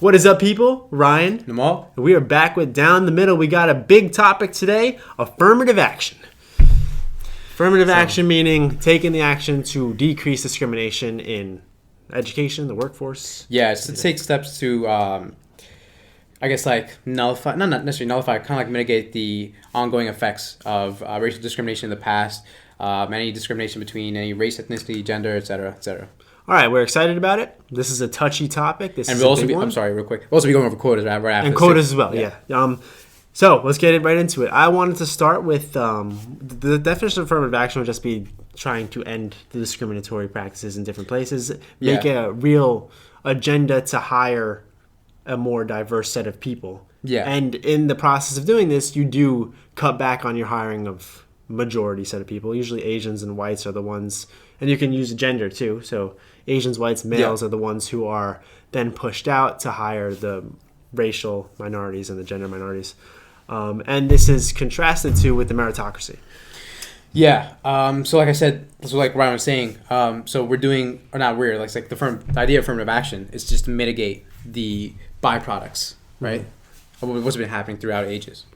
What is up, people? Ryan. Nomal. We are back with Down the Middle. We got a big topic today, affirmative action. Affirmative action meaning taking the action to decrease discrimination in education, the workforce. Yeah, it's to take steps to, nullify, not necessarily nullify, kind of like mitigate the ongoing effects of racial discrimination in the past, any discrimination between any race, ethnicity, gender, etc., etc. All right, we're excited about it. This is a touchy topic. We'll also be going over quotas right after. And quotas as well, yeah. So let's get right into it. I wanted to start with the definition of affirmative action would just be trying to end the discriminatory practices in different places, make a real agenda to hire a more diverse set of people. Yeah. And in the process of doing this, you do cut back on your hiring of majority set of people. Usually Asians and whites are the ones, and you can use gender too. So Asians, whites, males are the ones who are then pushed out to hire the racial minorities and the gender minorities. And this is contrasted to with the meritocracy. Yeah. So like I said, so like Ryan was saying, so we're doing, or not we're, like the idea of affirmative action is just to mitigate the byproducts, right? Of what's been happening throughout ages.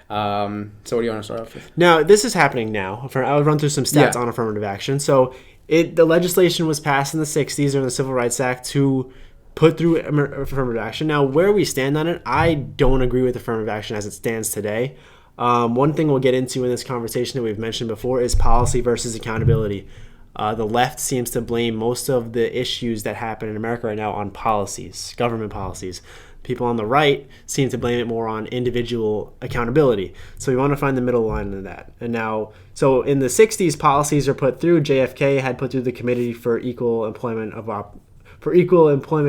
So what do you want to start off with? Now, this is happening now. I'll run through some stats on affirmative action. So the legislation was passed in the 60s during the Civil Rights Act to put through affirmative action. Now, where we stand on it, I don't agree with affirmative action as it stands today. One thing we'll get into in this conversation that we've mentioned before is policy versus accountability. The left seems to blame most of the issues that happen in America right now on policies, government policies. People on the right seem to blame it more on individual accountability. So we want to find the middle line in that. And now, so in the 60s, policies are put through. JFK had put through the Committee for Equal Employment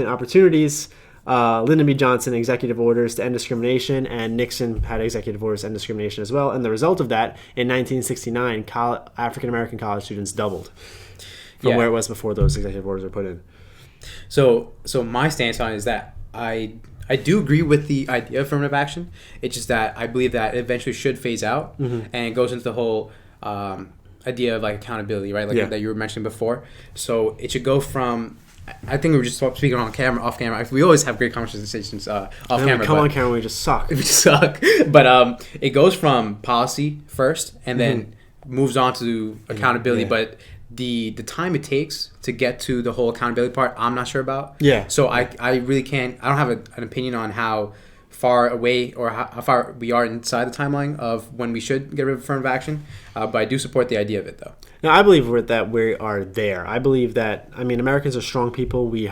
Opportunities. Lyndon B. Johnson, executive orders to end discrimination, and Nixon had executive orders to end discrimination as well. And the result of that, in 1969, African-American college students doubled from where it was before those executive orders were put in. So my stance on it is that I do agree with the idea of affirmative action. It's just that I believe that it eventually should phase out, and it goes into the whole idea of like accountability, right? Like that you were mentioning before. So it should go from, I think we were just speaking off camera. We always have great conversations off camera. Come on camera, we just suck. We just suck. But it goes from policy first, and then moves on to accountability. But the time it takes to get to the whole accountability part, I'm not sure about. Yeah. So I really can't. I don't have an opinion on how far away or how far we are inside the timeline of when we should get rid of affirmative action. But I do support the idea of it, though. Now, I believe that we are there. I believe that, Americans are strong people. We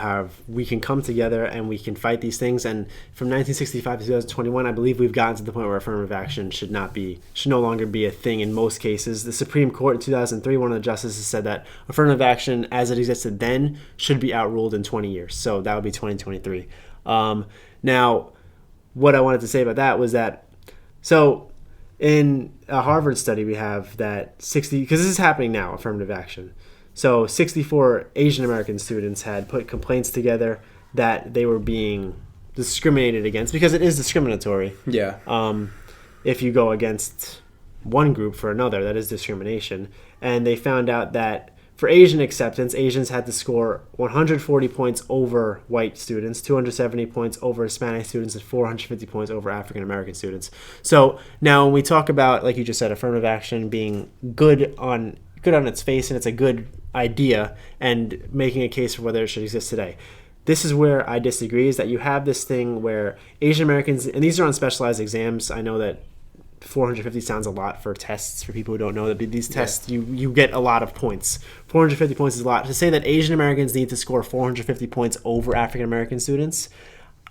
can come together and we can fight these things. And from 1965 to 2021, I believe we've gotten to the point where affirmative action should no longer be a thing in most cases. The Supreme Court in 2003, one of the justices said that affirmative action as it existed then should be outruled in 20 years. So that would be 2023. Now, what I wanted to say about that was that, so in a Harvard study, we have that 60, because this is happening now, affirmative action. So 64 Asian American students had put complaints together that they were being discriminated against, because it is discriminatory. Yeah. If you go against one group for another, that is discrimination. And they found out that for Asian acceptance, Asians had to score 140 points over white students, 270 points over Hispanic students, and 450 points over African American students. So now when we talk about, like you just said, affirmative action being good on its face, and it's a good idea, and making a case for whether it should exist today, this is where I disagree, is that you have this thing where Asian Americans, and these are on specialized exams. I know that 450 sounds a lot for tests for people who don't know that these tests you get a lot of points. 450 points is a lot. To say that Asian Americans need to score 450 points over African American students,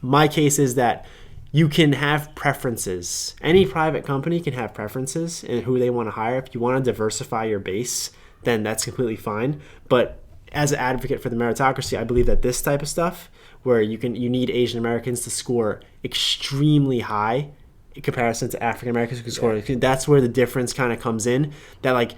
my case is that you can have preferences. Any private company can have preferences in who they want to hire. If you want to diversify your base, then that's completely fine. But as an advocate for the meritocracy, I believe that this type of stuff, where you need Asian Americans to score extremely high in comparison to African Americans who can score, that's where the difference kind of comes in. That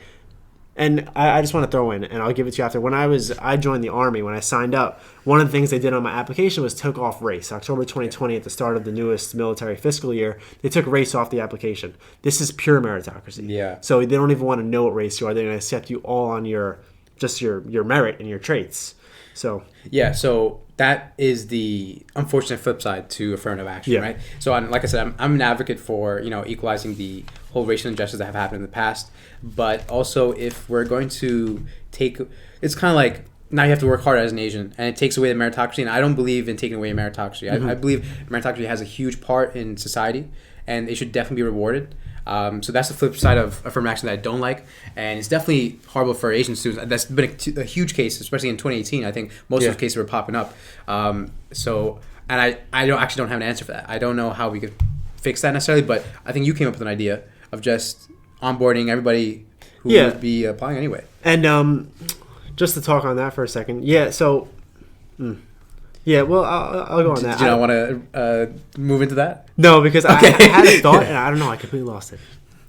and I just want to throw in, and I'll give it to you after. When I joined the Army, when I signed up, one of the things they did on my application was took off race. October 2020, at the start of the newest military fiscal year, they took race off the application. This is pure meritocracy. Yeah. So they don't even want to know what race you are. They're going to accept you all on your just your merit and your traits. So yeah, so that is the unfortunate flip side to affirmative action, right? So like I said, I'm an advocate for equalizing the whole racial injustices that have happened in the past, but also if we're going to it's kind of like now you have to work hard as an Asian, and it takes away the meritocracy, and I don't believe in taking away meritocracy. I believe meritocracy has a huge part in society, and it should definitely be rewarded. So that's the flip side of affirmative action that I don't like, and it's definitely horrible for Asian students. That's been a huge case, especially in 2018. I think most of those cases were popping up. And I actually don't have an answer for that. I don't know how we could fix that necessarily, but I think you came up with an idea of just onboarding everybody who would be applying anyway. And just to talk on that for a second, well, I'll go on that. Do you not want to move into that? No, because I had a thought, and I don't know, I completely lost it.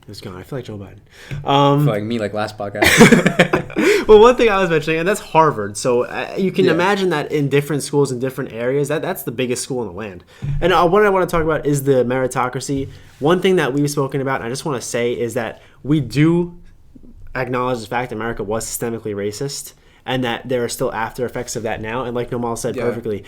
It was gone. I feel like Joe Biden. I feel like me, like last podcast. Well, one thing I was mentioning, and that's Harvard. So you can imagine that in different schools in different areas, that's the biggest school in the land. And what I want to talk about is the meritocracy. One thing that we've spoken about, and I just want to say, is that we do acknowledge the fact that America was systemically racist, and that there are still after effects of that now. And like Nomal said perfectly,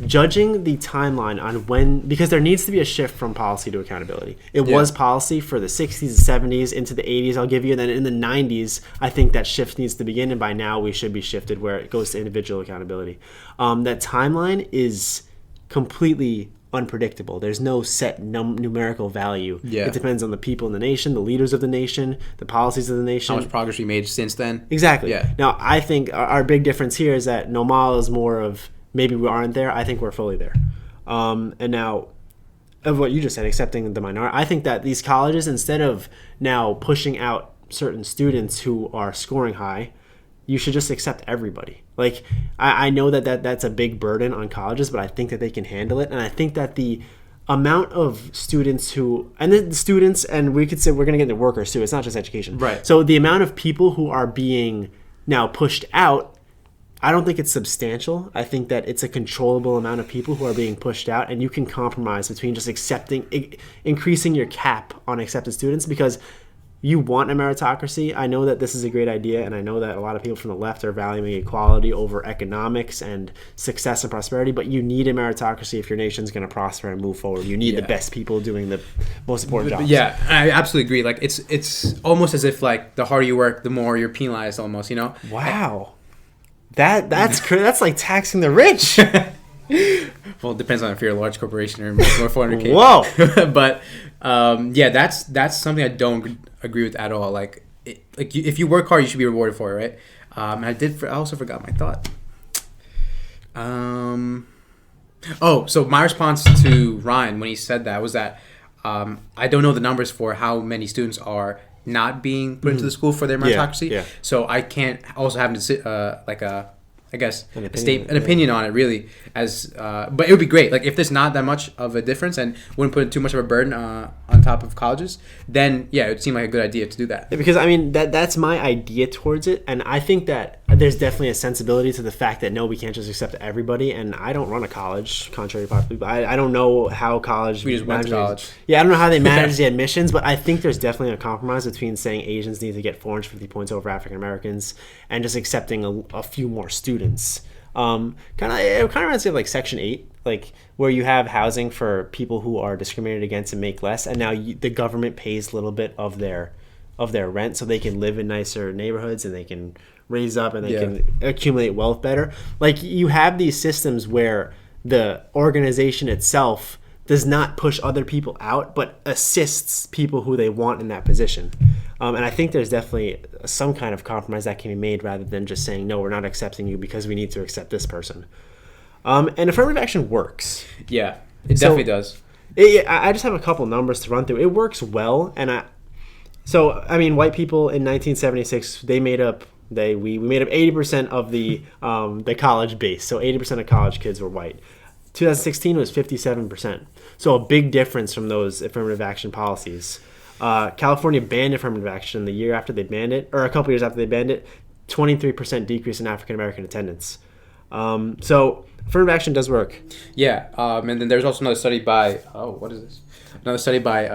judging the timeline on when, because there needs to be a shift from policy to accountability. It was policy for the 60s and 70s into the 80s, I'll give you. And then in the 90s, I think that shift needs to begin. And by now, we should be shifted where it goes to individual accountability. That timeline is completely unpredictable. There's no set numerical value. It depends on the people in the nation, the leaders of the nation, the policies of the nation. How much progress we made since then. Exactly. Now, I think our big difference here is that Nomal is more of maybe we aren't there. I think we're fully there. And now, of what you just said, accepting the minority, I think that these colleges, instead of now pushing out certain students who are scoring high, you should just accept everybody. Like, I know that's a big burden on colleges, but I think that they can handle it. And I think that the amount of students and we could say we're going to get into workers too. It's not just education. Right. So the amount of people who are being now pushed out, I don't think it's substantial. I think that it's a controllable amount of people who are being pushed out, and you can compromise between just increasing your cap on accepted students, because you want a meritocracy. I know that this is a great idea, and I know that a lot of people from the left are valuing equality over economics and success and prosperity, but you need a meritocracy if your nation's going to prosper and move forward. You need the best people doing the most important jobs. Yeah, I absolutely agree. Like, it's almost as if, like, the harder you work, the more you're penalized almost, Wow. That's like taxing the rich. Well, it depends on if you're a large corporation or more 400K. Whoa. But that's something I don't agree with at all. Like if you work hard, you should be rewarded for it, right? I also forgot my thought. So my response to Ryan when he said that was that I don't know the numbers for how many students are not being put into the school for their meritocracy. So I can't also have an opinion on it, really. But it would be great. Like, if there's not that much of a difference and wouldn't put too much of a burden on top of colleges, then it would seem like a good idea to do that. Because I mean that's my idea towards it, and I think that there's definitely a sensibility to the fact that no, we can't just accept everybody. And I don't run a college, contrary to popular people. I don't know how college. We just went to college. Yeah, I don't know how they manage the admissions, but I think there's definitely a compromise between saying Asians need to get 450 points over African Americans and just accepting a few more students. Kind of reminds me of like Section 8, like where you have housing for people who are discriminated against and make less, and now the government pays a little bit of their rent so they can live in nicer neighborhoods and they can raise up and they can accumulate wealth better. Like, you have these systems where the organization itself does not push other people out, but assists people who they want in that position. And I think there's definitely some kind of compromise that can be made rather than just saying, no, we're not accepting you because we need to accept this person. And affirmative action works. Yeah, it definitely does. I just have a couple numbers to run through. It works well. And white people in 1976, we made up 80% of the college base. So 80% of college kids were white. 2016 was 57%. So a big difference from those affirmative action policies. California banned affirmative action the year after they banned it, or a couple years after they banned it. 23% decrease in African American attendance. So affirmative action does work. Yeah, and then there's also another study by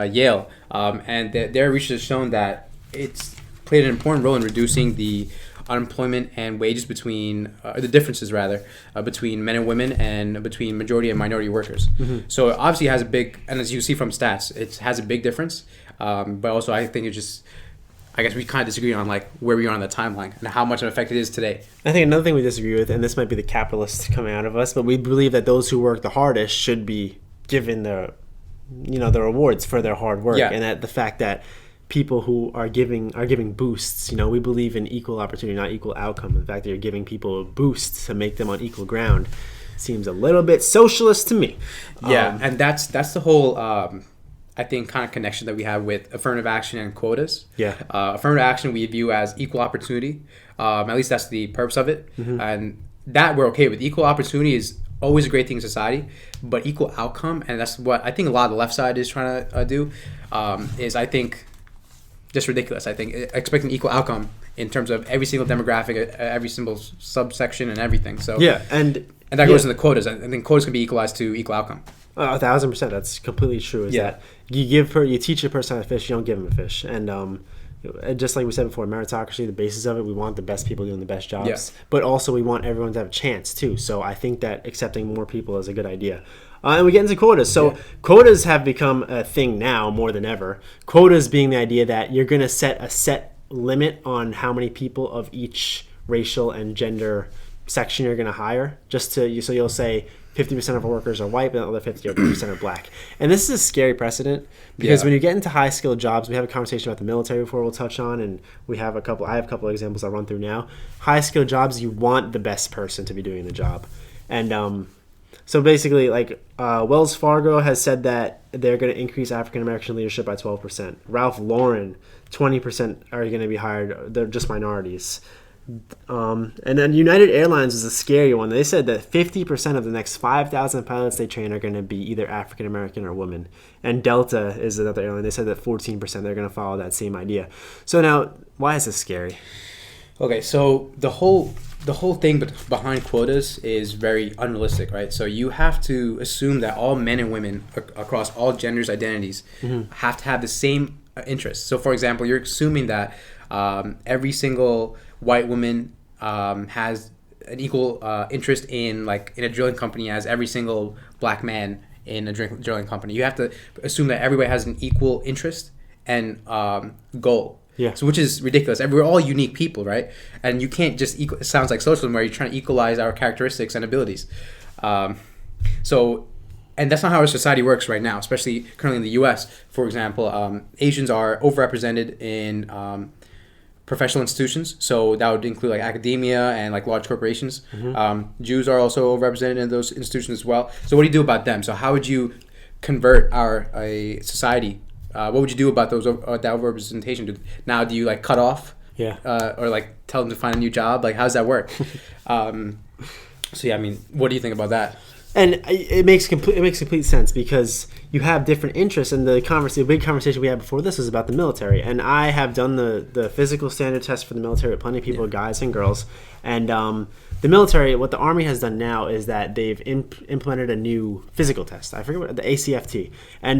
Yale, and their research has shown that it's played an important role in reducing the unemployment and wages between the differences rather between men and women and between majority and minority workers. So obviously it has a big, and as you see from stats, it has a big difference. But also I think I guess we kind of disagree on like where we are on the timeline and how much of an effect it is today. I think another thing we disagree with, and this might be the capitalist coming out of us, but we believe that those who work the hardest should be given the rewards for their hard work, and that the fact that people who are giving boosts, we believe in equal opportunity, not equal outcome. The fact that you're giving people boosts to make them on equal ground seems a little bit socialist to me. And that's the whole I think kind of connection that we have with affirmative action and quotas. Affirmative action we view as equal opportunity. At least that's the purpose of it, and that we're okay with. Equal opportunity is always a great thing in society, but equal outcome, and that's what I think a lot of the left side is trying to do, is I think just ridiculous. I think expecting equal outcome in terms of every single demographic, every single subsection, and everything. So and that goes in the quotas. I think quotas can be equalized to equal outcome. 1,000%. That's completely true. That you teach a person how to fish, you don't give them a fish, and just like we said before, meritocracy, the basis of it, we want the best people doing the best jobs, but also we want everyone to have a chance too. So I think that accepting more people is a good idea. And we get into quotas. So quotas have become a thing now more than ever. Quotas being the idea that you're going to set a set limit on how many people of each racial and gender section you're going to hire. So you'll say 50% of our workers are white, but the other 50% are black. And this is a scary precedent because when you get into high-skilled jobs, we have a conversation about the military before we'll touch on, and I have a couple of examples I'll run through now. High-skilled jobs, you want the best person to be doing the job. And so basically, like Wells Fargo has said that they're going to increase African-American leadership by 12%. Ralph Lauren, 20% are going to be hired. They're just minorities. And then United Airlines is a scary one. They said that 50% of the next 5,000 pilots they train are going to be either African American or women. And Delta is another airline. They said that 14% they're going to follow that same idea. So now, why is this scary? Okay, so the whole thing behind quotas is very unrealistic, right? So you have to assume that all men and women across all genders, identities have to have the same interests. So, for example, you're assuming that every single white woman has an equal interest in a drilling company as every single black man in a drilling company. You have to assume that everybody has an equal interest and goal. So which is ridiculous. We're all unique people, right? And you can't just it sounds like socialism where you're trying to equalize our characteristics and abilities. And that's not how our society works right now, especially currently in the U.S. For example, Asians are overrepresented in professional institutions, so that would include like academia and like large corporations. Jews are also overrepresented in those institutions as well. So what do you do about them? So how would you convert a society? What would you do about that overrepresentation? Now do you like cut off? Or like tell them to find a new job? Like how does that work? What do you think about that? And it makes complete sense because you have different interests. And the big conversation we had before this was about the military. And I have done the physical standard test for the military with plenty of people, guys and girls. And the military, what the Army has done now is that they've implemented a new physical test. I forget the ACFT. And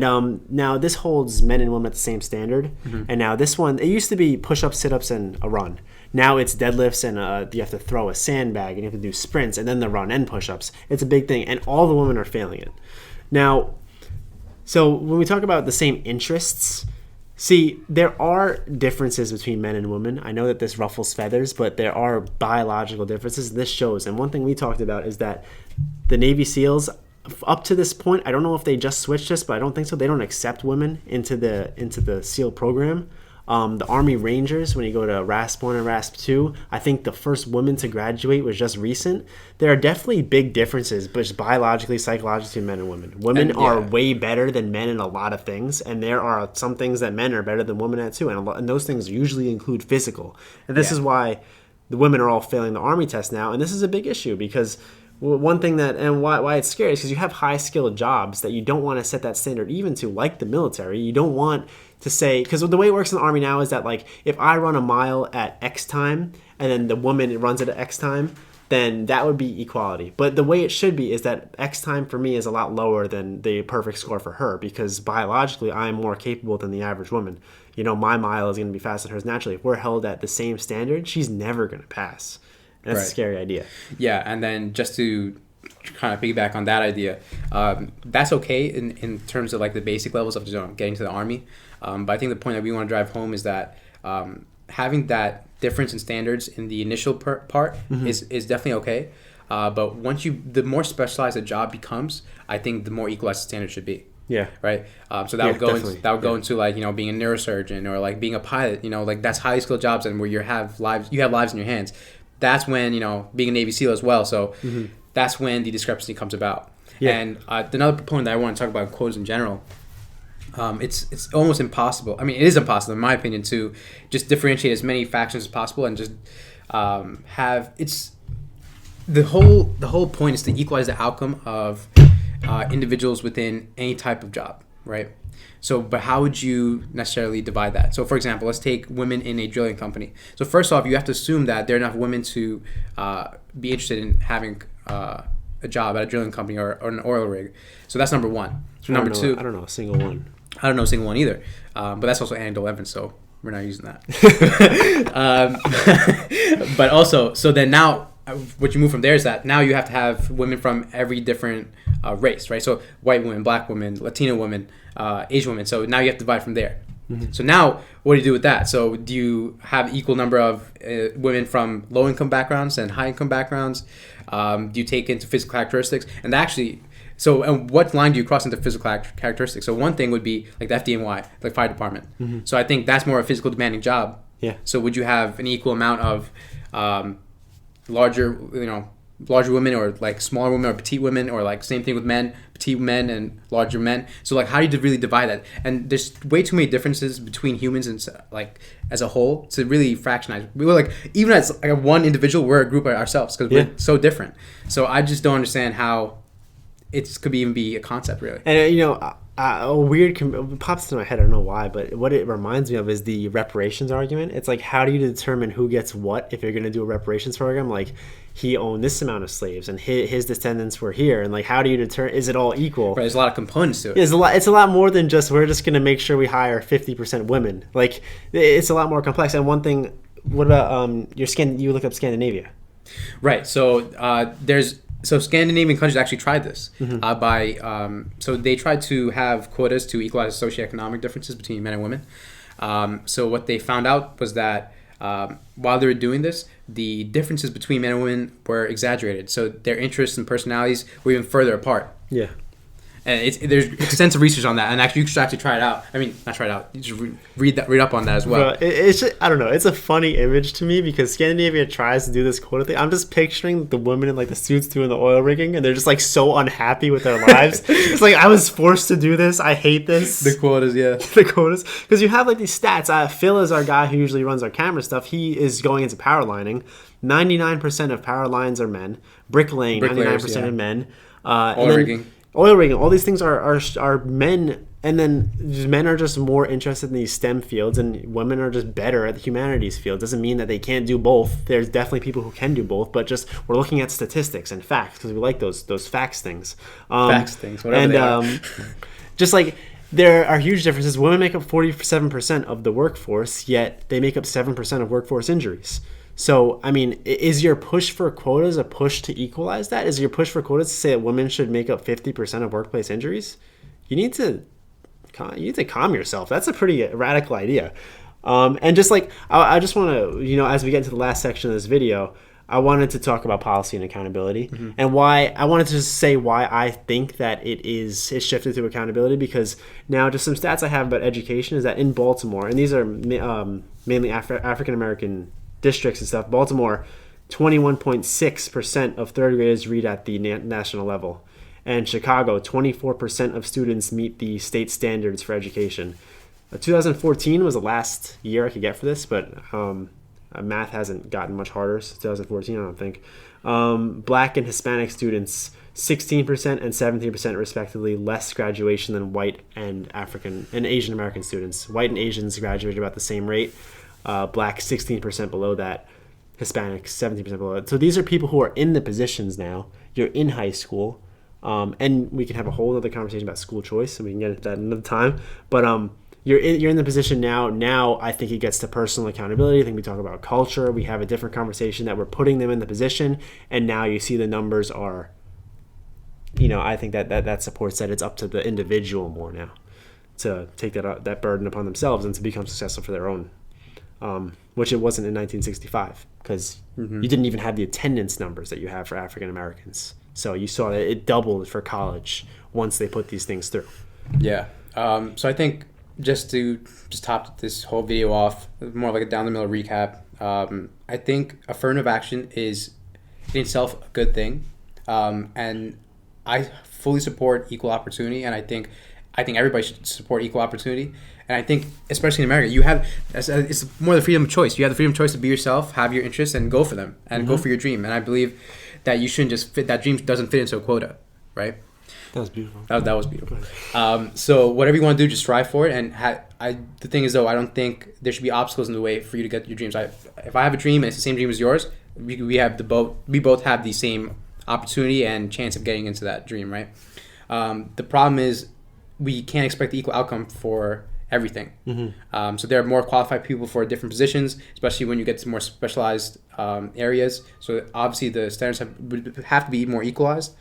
now this holds men and women at the same standard. And now this one, it used to be push-ups, sit-ups, and a run. Now it's deadlifts and you have to throw a sandbag and you have to do sprints and then the run and push-ups. It's a big thing, and all the women are failing it. Now, so when we talk about the same interests, see, there are differences between men and women. I know that this ruffles feathers, but there are biological differences. This shows. And one thing we talked about is that the Navy SEALs, up to this point, I don't know if they just switched this, but I don't think so. They don't accept women into the SEAL program. The Army Rangers, when you go to RASP 1 and RASP 2, I think the first woman to graduate was just recent. There are definitely big differences, but biologically, psychologically, between men and women. Women are way better than men in a lot of things, and there are some things that men are better than women at too, and those things usually include physical. And this is why the women are all failing the Army test now, and this is a big issue because one thing why it's scary is because you have high-skilled jobs that you don't want to set that standard even to, like the military. You don't want to say, because the way it works in the Army now is that like if I run a mile at X time and then the woman runs it at X time, then that would be equality. But the way it should be is that X time for me is a lot lower than the perfect score for her because biologically I'm more capable than the average woman. my mile is going to be faster than hers naturally. If we're held at the same standard, she's never going to pass. And that's a scary idea. Yeah, and then just to kind of piggyback on that idea, that's okay in terms of like the basic levels of getting to the Army. But I think the point that we want to drive home is that having that difference in standards in the initial part is definitely okay. But the more specialized a job becomes, I think the more equalized the standard should be. Yeah. Right. So that would go into like being a neurosurgeon or like being a pilot. Like that's highly skilled jobs and where you have lives in your hands. That's when being a Navy SEAL as well. So that's when the discrepancy comes about. Yeah. And another proponent that I want to talk about quotas in general. It's almost impossible. I mean, it is impossible in my opinion to just differentiate as many factions as possible and just have it's the whole point is to equalize the outcome of individuals within any type of job, right? So, but how would you necessarily divide that? So, for example, let's take women in a drilling company. So, first off, you have to assume that there are enough women to be interested in having a job at a drilling company or an oil rig. So that's number one. So number two, I don't know a single one. I don't know a single one either. But that's also anecdotal evidence, so we're not using that. But also, so then now, what you move from there is that now you have to have women from every different race, right? So white women, black women, Latino women, Asian women. So now you have to divide from there. So now, what do you do with that? So do you have equal number of women from low-income backgrounds and high-income backgrounds? Do you take into physical characteristics? And actually, and what line do you cross into physical characteristics? So one thing would be like the FDNY, like fire department. So I think that's more a physical demanding job. Yeah. So would you have an equal amount of larger women or like smaller women or petite women, or like same thing with men, petite men and larger men? So like how do you really divide that? And there's way too many differences between humans and like as a whole to really fractionize. We were like, even as like one individual, we're a group of ourselves because we're so different. So I just don't understand how it could even be a concept really. And a weird pops into my head, I don't know why, but what it reminds me of is the reparations argument. It's like, how do you determine who gets what if you're going to do a reparations program? Like, he owned this amount of slaves and his descendants were here, and like, how do you determine, is it all equal? Right, there's a lot of components to it. It's a lot more than just, we're just going to make sure we hire 50% women. Like, it's a lot more complex. And one thing, what about you look up Scandinavia? Right, so So Scandinavian countries actually tried this so they tried to have quotas to equalize socioeconomic differences between men and women. So what they found out was that while they were doing this, the differences between men and women were exaggerated. So their interests and personalities were even further apart. Yeah. And there's extensive research on that, and actually you should actually try it out. I mean, not try it out. You should read up on that as well. It's just, I don't know. It's a funny image to me because Scandinavia tries to do this quota thing. I'm just picturing the women in like the suits doing the oil rigging, and they're just like so unhappy with their lives. It's like, I was forced to do this. I hate this. The quotas, yeah. The quotas, because you have like these stats. Phil is our guy who usually runs our camera stuff. He is going into power lining. 99% of power lines are men. Bricklaying, 99% of men. Oil rigging. Oil rigging, all these things are men, and then men are just more interested in these STEM fields, and women are just better at the humanities field. Doesn't mean that they can't do both. There's definitely people who can do both, but just we're looking at statistics and facts because we like those facts things. Whatever they are. Just like there are huge differences. Women make up 47% of the workforce, yet they make up 7% of workforce injuries. So, I mean, is your push for quotas a push to equalize that? Is your push for quotas to say that women should make up 50% of workplace injuries? You need to calm yourself. That's a pretty radical idea. And just like, I just want to, as we get into the last section of this video, I wanted to talk about policy and accountability and why I wanted to just say why I think that it's shifted to accountability, because now just some stats I have about education is that in Baltimore, and these are mainly African-American districts and stuff, Baltimore, 21.6% of third graders read at the national level. And Chicago, 24% of students meet the state standards for education. 2014 was the last year I could get for this, but math hasn't gotten much harder since 2014, I don't think. Black and Hispanic students, 16% and 17% respectively, less graduation than white and African and Asian American students. White and Asians graduate about the same rate. Black 16% below that, Hispanic 17% below that. So these are people who are in the positions now. You're in high school, and we can have a whole other conversation about school choice, and we can get into that another time. But you're in the position now. Now I think it gets to personal accountability. I think we talk about culture. We have a different conversation that we're putting them in the position, and now you see the numbers are. I think that supports that it's up to the individual more now to take that burden upon themselves and to become successful for their own, which it wasn't in 1965 because you didn't even have the attendance numbers that you have for African Americans. So you saw that it doubled for college once they put these things through. Yeah. So I think just to top this whole video off, more like a down the middle recap. I think affirmative action is in itself a good thing, and I fully support equal opportunity, and I think everybody should support equal opportunity. And I think, especially in America, it's more the freedom of choice. You have the freedom of choice to be yourself, have your interests, and go for them, and go for your dream. And I believe that you shouldn't just that dream doesn't fit into a quota, right? That was beautiful. That was beautiful. So whatever you want to do, just strive for it. And the thing is, though, I don't think there should be obstacles in the way for you to get your dreams. If I have a dream and it's the same dream as yours, we both have the same opportunity and chance of getting into that dream, right? The problem is we can't expect the equal outcome for everything. So there are more qualified people for different positions, especially when you get to more specialized areas. So obviously the standards would have to be more equalized.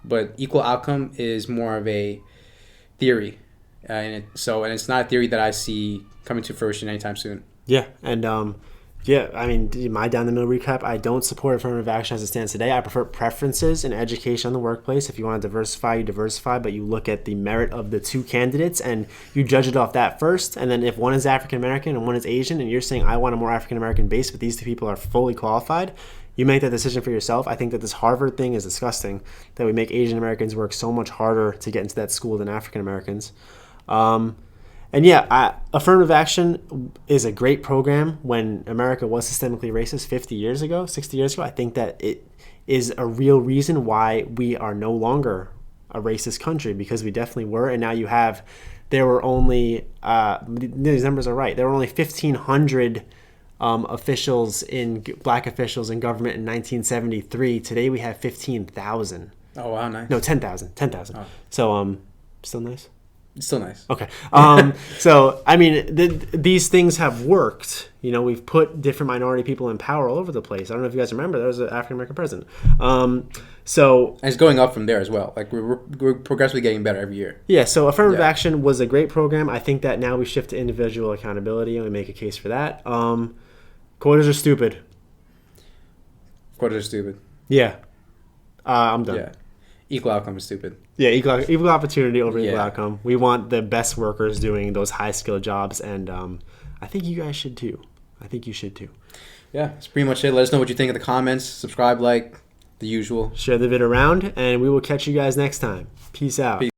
But equal outcome is more of a theory, and it's not a theory that I see coming to fruition anytime soon. Yeah, and I mean, my down the middle recap, I don't support affirmative action as it stands today. I prefer preferences in education in the workplace. If you want to diversify, you diversify, but you look at the merit of the two candidates and you judge it off that first. And then if one is African American and one is Asian, and you're saying I want a more African American base, but these two people are fully qualified, you make that decision for yourself. I think that this Harvard thing is disgusting, that we make Asian Americans work so much harder to get into that school than African Americans. And yeah, affirmative action is a great program when America was systemically racist 60 years ago. I think that it is a real reason why we are no longer a racist country, because we definitely were. And now there were only, these numbers are right, there were only 1,500 black officials in government in 1973. Today we have 15,000. Oh wow, nice. No, 10,000. Oh. So still nice. It's still nice. Okay. So I mean, these things have worked. We've put different minority people in power all over the place. I don't know if you guys remember, there was an African American president. So and it's going up from there as well. Like we're progressively getting better every year. Yeah. So affirmative action was a great program. I think that now we shift to individual accountability and we make a case for that. Quotas are stupid. Quotas are stupid. Yeah. I'm done. Yeah. Equal outcome is stupid. Yeah, equal opportunity over equal outcome. We want the best workers doing those high-skill jobs, and I think you guys should too. I think you should too. Yeah, that's pretty much it. Let us know what you think in the comments. Subscribe, like, the usual. Share the vid around, and we will catch you guys next time. Peace out. Peace.